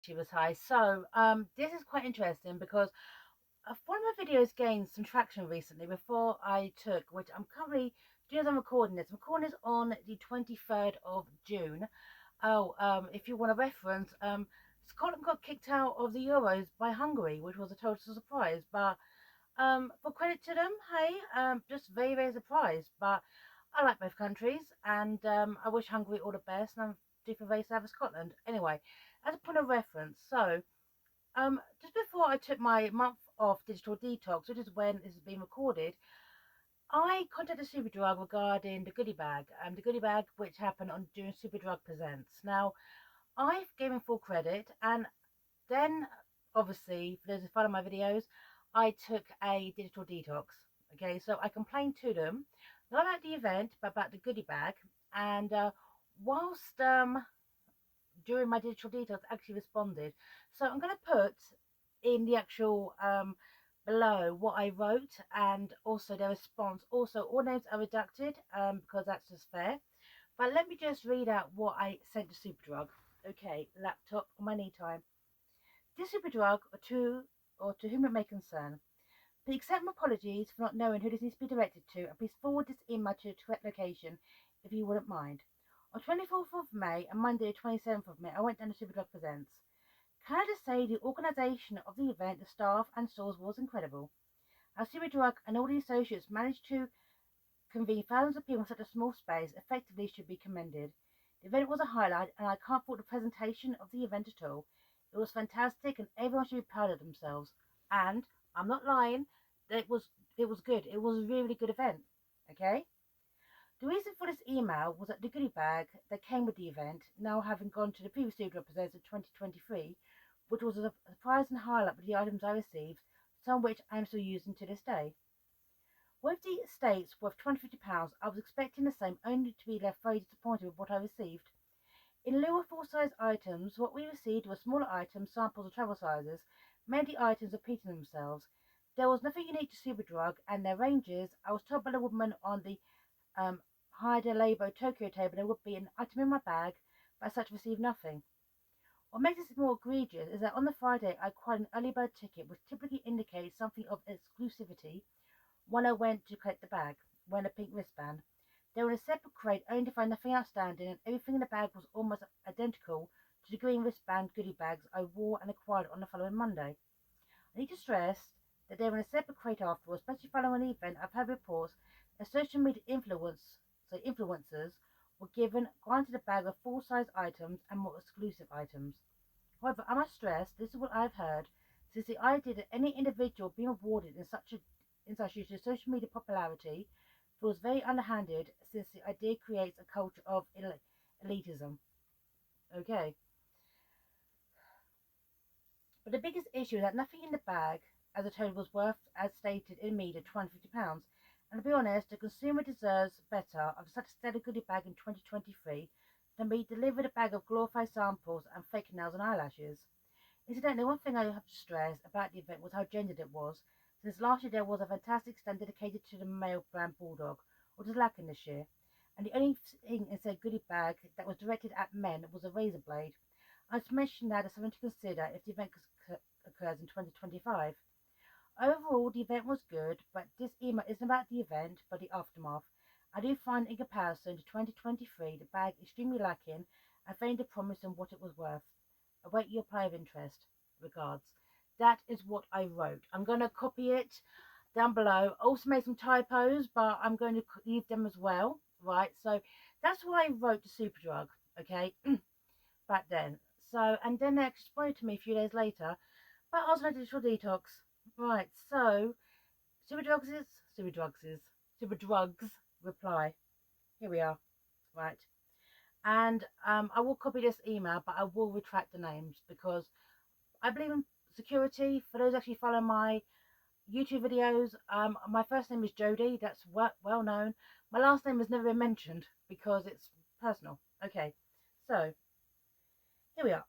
She was high. So this is quite interesting because one of my videos gained some traction recently before I took, which I'm currently doing as I'm recording this. I'm recording this on the 23rd of June. Oh, if you want a reference, Scotland got kicked out of the Euros by Hungary, which was a total surprise. But for credit to them, hey, just very, very surprised. But I like both countries, and I wish Hungary all the best, and I'm deeply very sad for Scotland. Anyway, as a point of reference, so just before I took my month off digital detox, which is when this is being recorded, I contacted Superdrug regarding the goodie bag, the goodie bag which happened on during Superdrug Presents. Now, I've given full credit, and then obviously, for those who follow my videos, I took a digital detox. Okay, so I complained to them, not about the event, but about the goodie bag, and whilst during my digital detox actually responded. So I'm going to put in the actual below what I wrote and also their response. Also, all names are redacted because that's just fair. But let me just read out what I sent to Superdrug. Okay, laptop on my knee time. Dear Superdrug, or to whom it may concern, please accept my apologies for not knowing who this needs to be directed to, and please forward this email to the correct location if you wouldn't mind. On 24th of May and Monday 27th of May, I went down to Superdrug Presents. Can I just say the organisation of the event, the staff and stores was incredible. Our Superdrug and all the associates managed to convene thousands of people in such a small space effectively should be commended. The event was a highlight, and I can't fault the presentation of the event at all. It was fantastic, and everyone should be proud of themselves. And I'm not lying, it was good. It was a really good event. Okay. The reason for this email was that the goodie bag that came with the event, now having gone to the previous Superdrug represents of 2023, which was a surprise and highlight of the items I received, some of which I am still using to this day. With the estates worth £250, I was expecting the same, only to be left very disappointed with what I received. In lieu of full-size items, what we received were smaller items, samples of travel sizes. Many items repeating themselves. There was nothing unique to Superdrug and their ranges. I was told by the woman on the Haida Labo Tokyo table there would be an item in my bag, but as such received nothing. What makes this more egregious is that on the Friday I acquired an early bird ticket, which typically indicates something of exclusivity, when I went to collect the bag, wearing a pink wristband. They were in a separate crate only to find nothing outstanding, and everything in the bag was almost identical to the green wristband goodie bags I wore and acquired on the following Monday. I need to stress that they were in a separate crate afterwards, especially following the event. I've had reports that social media influencers were granted a bag of full-size items and more exclusive items. However, I must stress this is what I've heard, since the idea that any individual being awarded in such social media popularity feels very underhanded, since the idea creates a culture of elitism. Okay, but the biggest issue is that nothing in the bag as a total was worth, as stated in media, £250. And to be honest, the consumer deserves better of such a stellar goodie bag in 2023 than be delivered a bag of glorified samples and fake nails and eyelashes. Incidentally, one thing I have to stress about the event was how gendered it was, since last year there was a fantastic stand dedicated to the male brand Bulldog, which was lacking this year, and the only thing in said goodie bag that was directed at men was a razor blade. I just mentioned that as something to consider if the event occurs in 2025. Overall, the event was good, but this email isn't about the event, but the aftermath. I do find, in comparison to 2023, the bag extremely lacking and failing to promise them what it was worth. Await your reply of interest. Regards. That is what I wrote. I'm going to copy it down below. Also made some typos, but I'm going to leave them as well. Right, so that's what I wrote to Superdrug, okay, back then. So, and then they responded to me a few days later, but I was on a digital detox. Right, so Superdrug's reply. Here we are. Right, and I will copy this email, but I will retract the names because I believe in security. For those actually follow my YouTube videos, my first name is Jodie. That's well known. My last name has never been mentioned because it's personal. Okay, so here we are.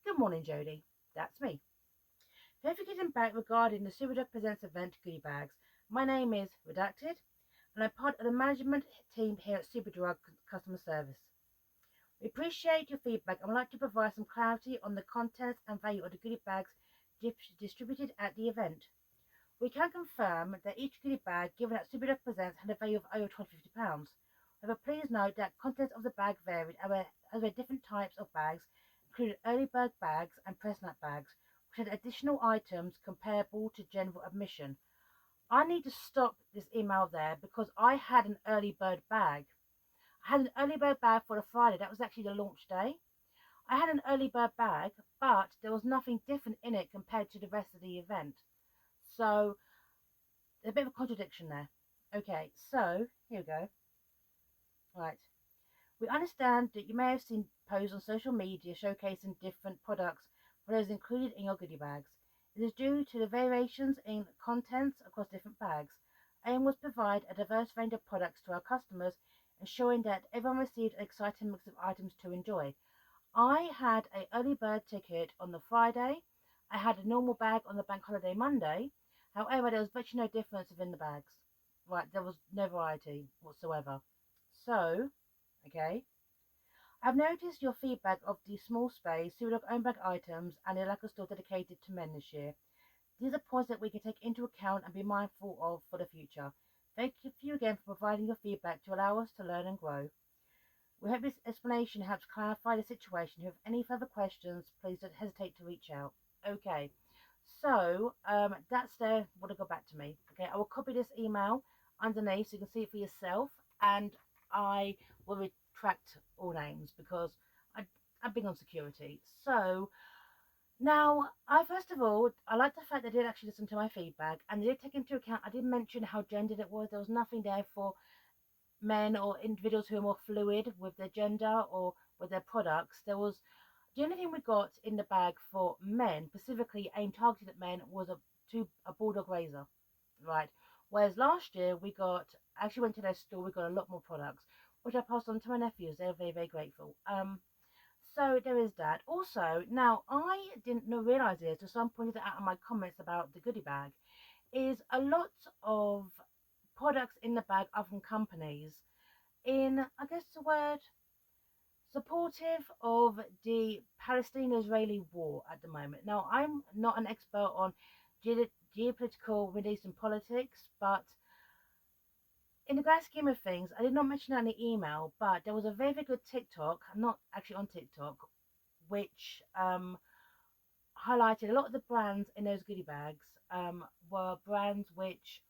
Good morning, Jodie. That's me. Thank you for getting back regarding the Superdrug Presents Event Goodybags. My name is Redacted, and I'm part of the management team here at Superdrug Customer Service. We appreciate your feedback and would like to provide some clarity on the contents and value of the goodie bags distributed at the event. We can confirm that each goodie bag given at Superdrug Presents had a value of over £250. However, please note that contents of the bag varied as were different types of bags, including early bird bags and press nut bags, which had additional items comparable to general admission. I need to stop this email there because I had an early bird bag. I had an early bird bag for a Friday. That was actually the launch day. I had an early bird bag, but there was nothing different in it compared to the rest of the event. So there's a bit of a contradiction there. Okay, so here we go. Right. We understand that you may have seen posts on social media showcasing different products for those included in your goodie bags. It is due to the variations in contents across different bags. Aim was to provide a diverse range of products to our customers, ensuring that everyone received an exciting mix of items to enjoy. I had an early bird ticket on the Friday. I had a normal bag on the bank holiday Monday. However, there was virtually no difference within the bags. Right, there was no variety whatsoever. So, okay, I've noticed your feedback of the small space, Superdrug own bag items, and the lack of store dedicated to men this year. These are points that we can take into account and be mindful of for the future. Thank you again for providing your feedback to allow us to learn and grow. We hope this explanation helps clarify the situation. If you have any further questions, please don't hesitate to reach out. Okay, so that's there what it got back to me. Okay, I will copy this email underneath so you can see it for yourself, and I will retract all names because I'm big on security. So now, first of all, I like the fact they did actually listen to my feedback and they did take into account. I did mention how gendered it was. There was nothing there for men or individuals who are more fluid with their gender or with their products. There was the only thing we got in the bag for men, specifically aimed targeted at men, was a bulldog razor, right? Whereas last year we got, actually went to their store, we got a lot more products, which I passed on to my nephews. They're very, very grateful. So there is that. Also, now I didn't realize this, so some pointed it out in my comments about the goodie bag, is a lot of products in the bag are from companies in, I guess the word, supportive of the Palestine-Israeli war at the moment. Now, I'm not an expert on geopolitical Middle Eastern politics, but in the grand scheme of things, I did not mention that in the email, but there was a very, very good TikTok, not actually on TikTok, which highlighted a lot of the brands in those goodie bags were brands which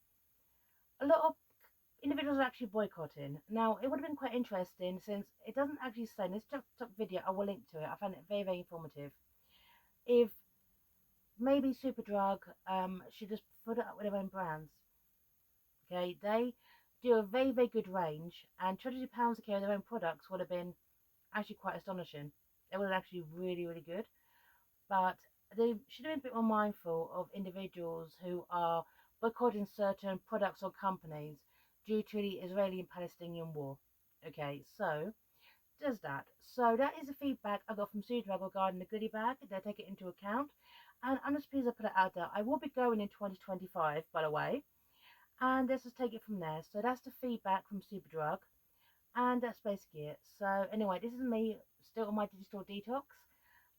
a lot of individuals are actually boycotting. Now, it would have been quite interesting since it doesn't actually say in this TikTok video, I will link to it. I found it very, very informative. If maybe Superdrug should just put it up with their own brands. Okay, they do a very, very good range, and £22 a carry of their own products would have been actually quite astonishing. It was actually really, really good. But they should have been a bit more mindful of individuals who are boycotting certain products or companies due to the Israeli and Palestinian war. Okay, so does that. So that is the feedback I got from Superdrug regarding the goodie bag. They take it into account. And I'm just pleased I put it out there. I will be going in 2025, by the way. And let's just take it from there. So that's the feedback from Superdrug. And that's basically it. So anyway, this is me still on my digital detox.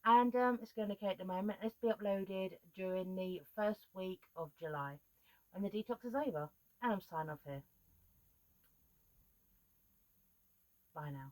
And it's going okay at the moment. It's be uploaded during the first week of July when the detox is over. And I'm signing off here. Bye now.